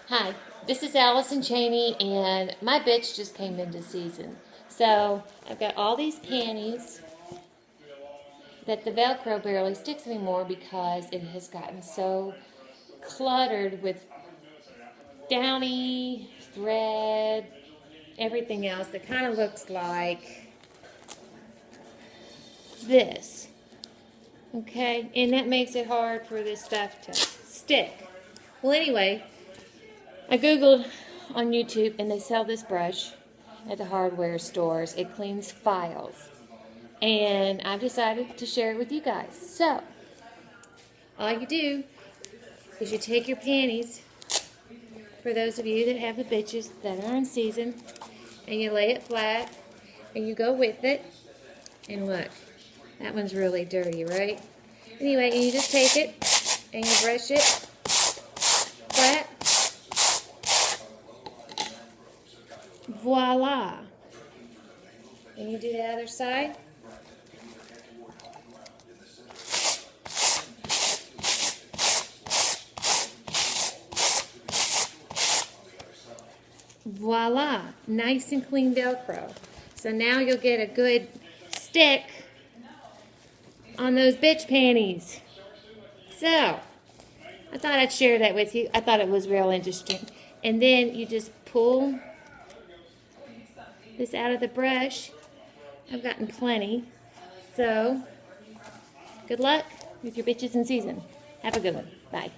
Hi, this is Allison Cheney, and my bitch just came into season. So I've got all these panties that the Velcro barely sticks anymore because it has gotten so cluttered with downy, thread, everything else that kind of looks like this. Okay, and that makes it hard for this stuff to stick. Well, anyway, I Googled on YouTube and they sell this brush at the hardware stores. It cleans files. And I've decided to share it with you guys. So, all you do is you take your panties, for those of you that have the bitches that are in season, and you lay it flat, and you go with it. And look, that one's really dirty, right? Anyway, and you just take it, and you brush it flat. Voila. And you do the other side. Voila. Nice and clean Velcro. So now you'll get a good stick on those bitch panties. So, I thought I'd share that with you. I thought it was real interesting. And then you just pull this out of the brush. I've gotten plenty. So, good luck with your bitches in season. Have a good one. Bye.